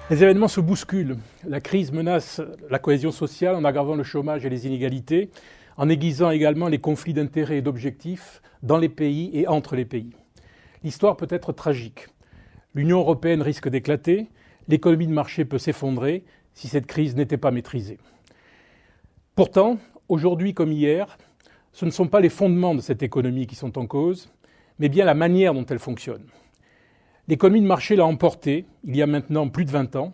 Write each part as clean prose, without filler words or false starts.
Les événements se bousculent. La crise menace la cohésion sociale en aggravant le chômage et les inégalités, en aiguisant également les conflits d'intérêts et d'objectifs dans les pays et entre les pays. L'histoire peut être tragique. L'Union européenne risque d'éclater, l'économie de marché peut s'effondrer si cette crise n'était pas maîtrisée. Pourtant, aujourd'hui comme hier, ce ne sont pas les fondements de cette économie qui sont en cause, mais bien la manière dont elle fonctionne. L'économie de marché l'a emporté, il y a maintenant plus de 20 ans,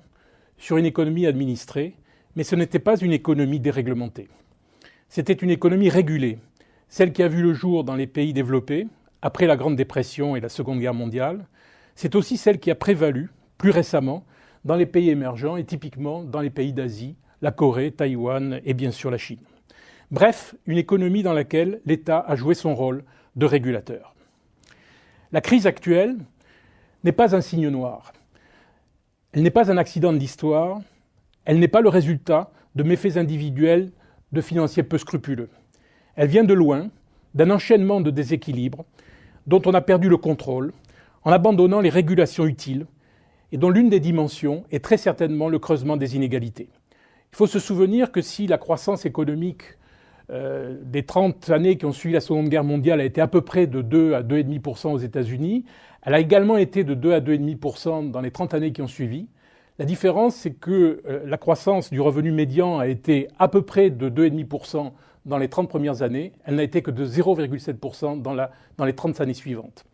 sur une économie administrée, mais ce n'était pas une économie déréglementée. C'était une économie régulée, celle qui a vu le jour dans les pays développés, après la Grande Dépression et la Seconde Guerre mondiale. C'est aussi celle qui a prévalu, plus récemment, dans les pays émergents et typiquement dans les pays d'Asie, la Corée, Taïwan et bien sûr la Chine. Bref, une économie dans laquelle l'État a joué son rôle de régulateur. La crise actuelle n'est pas un signe noir. Elle n'est pas un accident de l'histoire. Elle n'est pas le résultat de méfaits individuels de financiers peu scrupuleux. Elle vient de loin, d'un enchaînement de déséquilibres dont on a perdu le contrôle en abandonnant les régulations utiles et dont l'une des dimensions est très certainement le creusement des inégalités. Il faut se souvenir que si la croissance économique des 30 années qui ont suivi la Seconde Guerre mondiale a été à peu près de 2 à 2,5% aux États-Unis, elle a également été de 2 à 2,5% dans les 30 années qui ont suivi. La différence, c'est que la croissance du revenu médian a été à peu près de 2,5% dans les 30 premières années. Elle n'a été que de 0,7% dans les 30 années suivantes.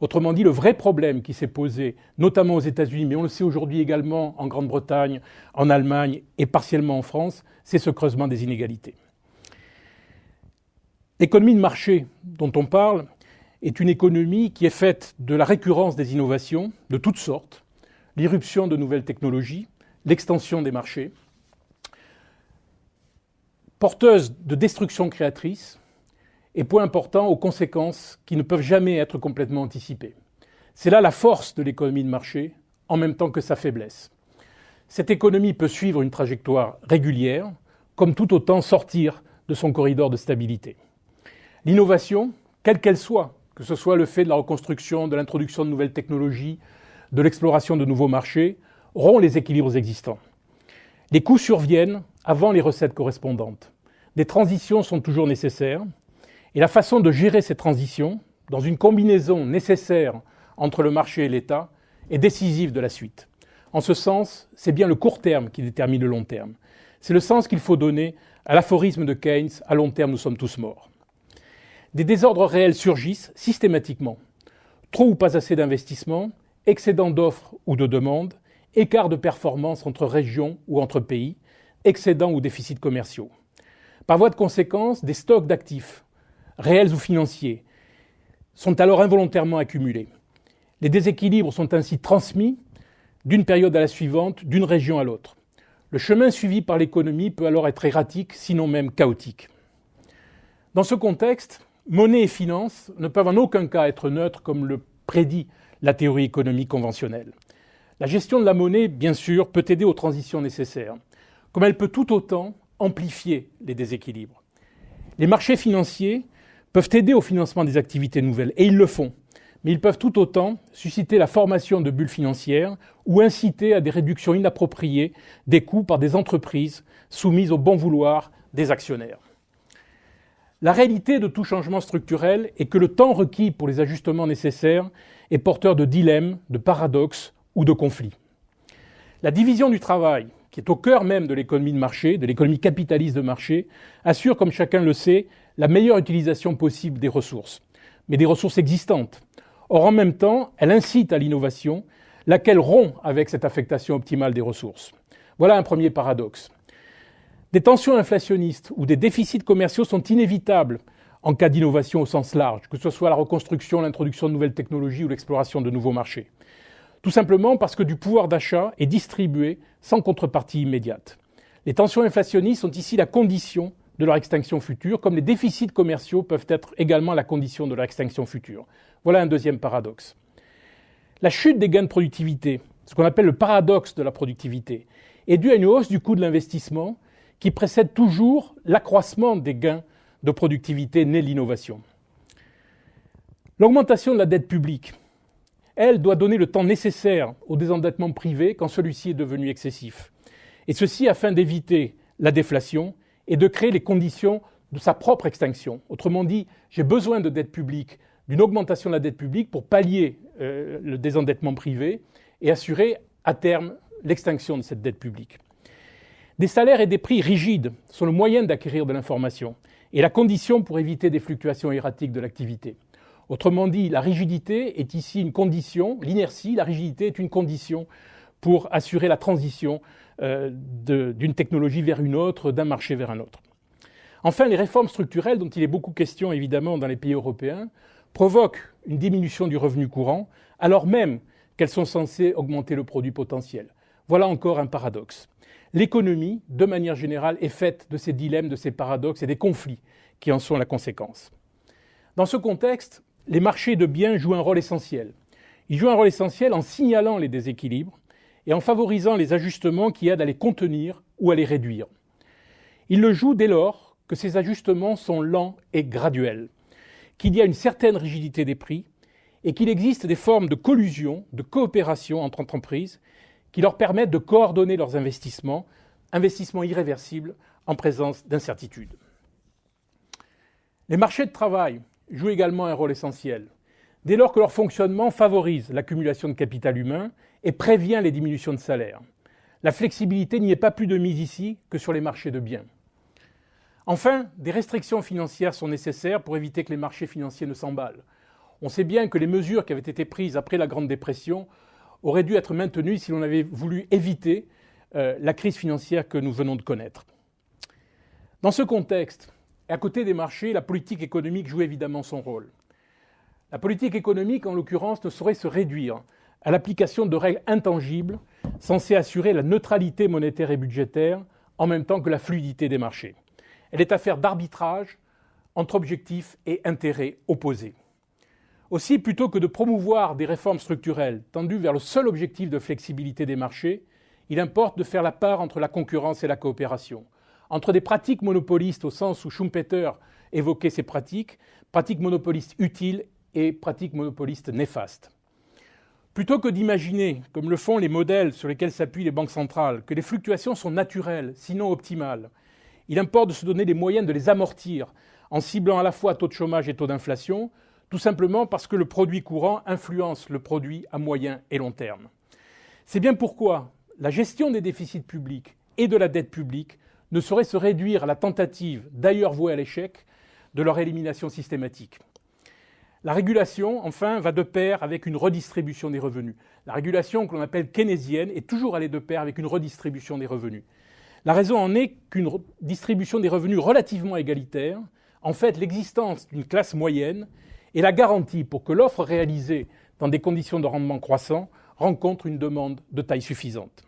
Autrement dit, le vrai problème qui s'est posé, notamment aux États-Unis, mais on le sait aujourd'hui également en Grande-Bretagne, en Allemagne et partiellement en France, c'est ce creusement des inégalités. L'économie de marché dont on parle est une économie qui est faite de la récurrence des innovations de toutes sortes, l'irruption de nouvelles technologies, l'extension des marchés, porteuse de destruction créatrice et, point important, aux conséquences qui ne peuvent jamais être complètement anticipées. C'est là la force de l'économie de marché, en même temps que sa faiblesse. Cette économie peut suivre une trajectoire régulière, comme tout autant sortir de son corridor de stabilité. L'innovation, quelle qu'elle soit, que ce soit le fait de la reconstruction, de l'introduction de nouvelles technologies, de l'exploration de nouveaux marchés, rompt les équilibres existants. Les coûts surviennent avant les recettes correspondantes. Des transitions sont toujours nécessaires, et la façon de gérer ces transitions, dans une combinaison nécessaire entre le marché et l'État, est décisive de la suite. En ce sens, c'est bien le court terme qui détermine le long terme. C'est le sens qu'il faut donner à l'aphorisme de Keynes « À long terme, nous sommes tous morts ». Des désordres réels surgissent systématiquement. Trop ou pas assez d'investissements, excédent d'offres ou de demandes, écart de performance entre régions ou entre pays, excédents ou déficits commerciaux. Par voie de conséquence, des stocks d'actifs, réels ou financiers, sont alors involontairement accumulés. Les déséquilibres sont ainsi transmis d'une période à la suivante, d'une région à l'autre. Le chemin suivi par l'économie peut alors être erratique, sinon même chaotique. Dans ce contexte, monnaie et finances ne peuvent en aucun cas être neutres comme le prédit la théorie économique conventionnelle. La gestion de la monnaie, bien sûr, peut aider aux transitions nécessaires, comme elle peut tout autant amplifier les déséquilibres. Les marchés financiers peuvent aider au financement des activités nouvelles, et ils le font, mais ils peuvent tout autant susciter la formation de bulles financières ou inciter à des réductions inappropriées des coûts par des entreprises soumises au bon vouloir des actionnaires. La réalité de tout changement structurel est que le temps requis pour les ajustements nécessaires est porteur de dilemmes, de paradoxes ou de conflits. La division du travail, qui est au cœur même de l'économie de marché, de l'économie capitaliste de marché, assure, comme chacun le sait, la meilleure utilisation possible des ressources, mais des ressources existantes. Or, en même temps, elle incite à l'innovation, laquelle rompt avec cette affectation optimale des ressources. Voilà un premier paradoxe. Des tensions inflationnistes ou des déficits commerciaux sont inévitables en cas d'innovation au sens large, que ce soit la reconstruction, l'introduction de nouvelles technologies ou l'exploration de nouveaux marchés. Tout simplement parce que du pouvoir d'achat est distribué sans contrepartie immédiate. Les tensions inflationnistes sont ici la condition de leur extinction future, comme les déficits commerciaux peuvent être également la condition de leur extinction future. Voilà un deuxième paradoxe. La chute des gains de productivité, ce qu'on appelle le paradoxe de la productivité, est due à une hausse du coût de l'investissement qui précède toujours l'accroissement des gains de productivité nés de l'innovation. L'augmentation de la dette publique elle, doit donner le temps nécessaire au désendettement privé quand celui-ci est devenu excessif. Et ceci afin d'éviter la déflation et de créer les conditions de sa propre extinction. Autrement dit, j'ai besoin de dette publique, d'une augmentation de la dette publique pour pallier le désendettement privé et assurer à terme l'extinction de cette dette publique. Des salaires et des prix rigides sont le moyen d'acquérir de l'information et la condition pour éviter des fluctuations erratiques de l'activité. Autrement dit, la rigidité est ici une condition, l'inertie, la rigidité est une condition pour assurer la transition d'une technologie vers une autre, d'un marché vers un autre. Enfin, les réformes structurelles, dont il est beaucoup question évidemment dans les pays européens, provoquent une diminution du revenu courant, alors même qu'elles sont censées augmenter le produit potentiel. Voilà encore un paradoxe. L'économie, de manière générale, est faite de ces dilemmes, de ces paradoxes et des conflits qui en sont la conséquence. Dans ce contexte, les marchés de biens jouent un rôle essentiel. Ils jouent un rôle essentiel en signalant les déséquilibres et en favorisant les ajustements qui aident à les contenir ou à les réduire. Ils le jouent dès lors que ces ajustements sont lents et graduels, qu'il y a une certaine rigidité des prix et qu'il existe des formes de collusion, de coopération entre entreprises qui leur permettent de coordonner leurs investissements irréversibles en présence d'incertitudes. Les marchés de travail jouent également un rôle essentiel, dès lors que leur fonctionnement favorise l'accumulation de capital humain et prévient les diminutions de salaire. La flexibilité n'y est pas plus de mise ici que sur les marchés de biens. Enfin, des restrictions financières sont nécessaires pour éviter que les marchés financiers ne s'emballent. On sait bien que les mesures qui avaient été prises après la Grande Dépression auraient dû être maintenues si l'on avait voulu éviter la crise financière que nous venons de connaître. Dans ce contexte, et à côté des marchés, la politique économique joue évidemment son rôle. La politique économique, en l'occurrence, ne saurait se réduire à l'application de règles intangibles censées assurer la neutralité monétaire et budgétaire en même temps que la fluidité des marchés. Elle est affaire d'arbitrage entre objectifs et intérêts opposés. Aussi, plutôt que de promouvoir des réformes structurelles tendues vers le seul objectif de flexibilité des marchés, il importe de faire la part entre la concurrence et la coopération, entre des pratiques monopolistes au sens où Schumpeter évoquait ces pratiques monopolistes utiles et pratiques monopolistes néfastes. Plutôt que d'imaginer, comme le font les modèles sur lesquels s'appuient les banques centrales, que les fluctuations sont naturelles, sinon optimales, il importe de se donner les moyens de les amortir en ciblant à la fois taux de chômage et taux d'inflation, tout simplement parce que le produit courant influence le produit à moyen et long terme. C'est bien pourquoi la gestion des déficits publics et de la dette publique ne saurait se réduire à la tentative, d'ailleurs vouée à l'échec, de leur élimination systématique. La régulation, enfin, va de pair avec une redistribution des revenus. La régulation que l'on appelle keynésienne est toujours allée de pair avec une redistribution des revenus. La raison en est qu'une distribution des revenus relativement égalitaire, en fait l'existence d'une classe moyenne, est la garantie pour que l'offre réalisée dans des conditions de rendement croissant rencontre une demande de taille suffisante.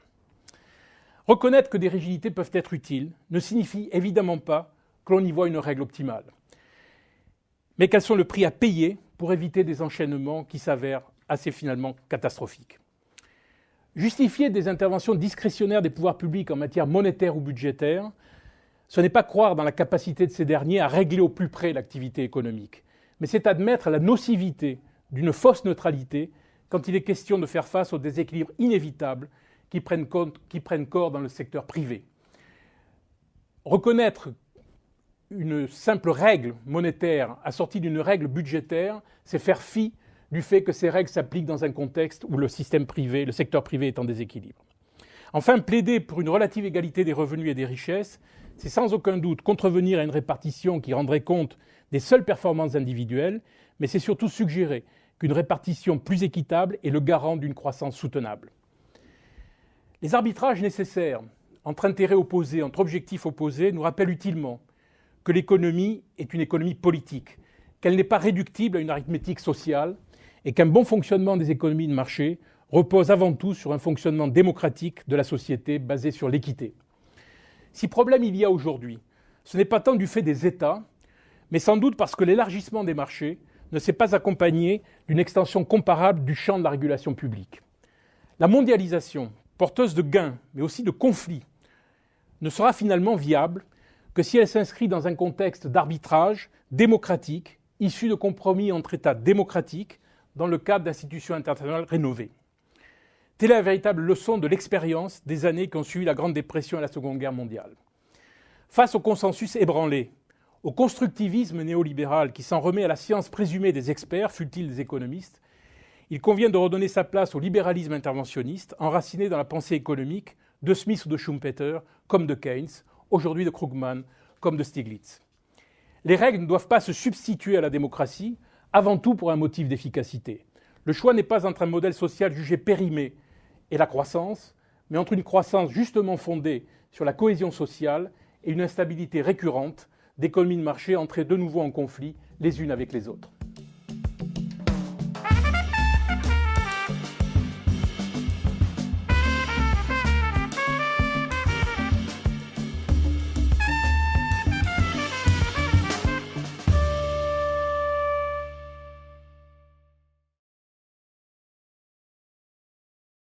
Reconnaître que des rigidités peuvent être utiles ne signifie évidemment pas que l'on y voit une règle optimale, mais qu'elles sont le prix à payer pour éviter des enchaînements qui s'avèrent assez finalement catastrophiques. Justifier des interventions discrétionnaires des pouvoirs publics en matière monétaire ou budgétaire, ce n'est pas croire dans la capacité de ces derniers à régler au plus près l'activité économique, mais c'est admettre la nocivité d'une fausse neutralité quand il est question de faire face aux déséquilibres inévitables qui prennent corps dans le secteur privé. Reconnaître une simple règle monétaire assortie d'une règle budgétaire, c'est faire fi du fait que ces règles s'appliquent dans un contexte où le système privé, le secteur privé est en déséquilibre. Enfin, plaider pour une relative égalité des revenus et des richesses, c'est sans aucun doute contrevenir à une répartition qui rendrait compte des seules performances individuelles, mais c'est surtout suggérer qu'une répartition plus équitable est le garant d'une croissance soutenable. Les arbitrages nécessaires entre intérêts opposés, entre objectifs opposés, nous rappellent utilement que l'économie est une économie politique, qu'elle n'est pas réductible à une arithmétique sociale et qu'un bon fonctionnement des économies de marché repose avant tout sur un fonctionnement démocratique de la société basé sur l'équité. Si problème il y a aujourd'hui, ce n'est pas tant du fait des États, mais sans doute parce que l'élargissement des marchés ne s'est pas accompagné d'une extension comparable du champ de la régulation publique. La mondialisation, porteuse de gains, mais aussi de conflits, ne sera finalement viable que si elle s'inscrit dans un contexte d'arbitrage démocratique, issu de compromis entre États démocratiques, dans le cadre d'institutions internationales rénovées. Telle est la véritable leçon de l'expérience des années qui ont suivi la Grande Dépression et la Seconde Guerre mondiale. Face au consensus ébranlé, au constructivisme néolibéral qui s'en remet à la science présumée des experts, fût-il des économistes, il convient de redonner sa place au libéralisme interventionniste, enraciné dans la pensée économique de Smith ou de Schumpeter, comme de Keynes, aujourd'hui de Krugman, comme de Stiglitz. Les règles ne doivent pas se substituer à la démocratie, avant tout pour un motif d'efficacité. Le choix n'est pas entre un modèle social jugé périmé et la croissance, mais entre une croissance justement fondée sur la cohésion sociale et une instabilité récurrente d'économies de marché entrées de nouveau en conflit les unes avec les autres.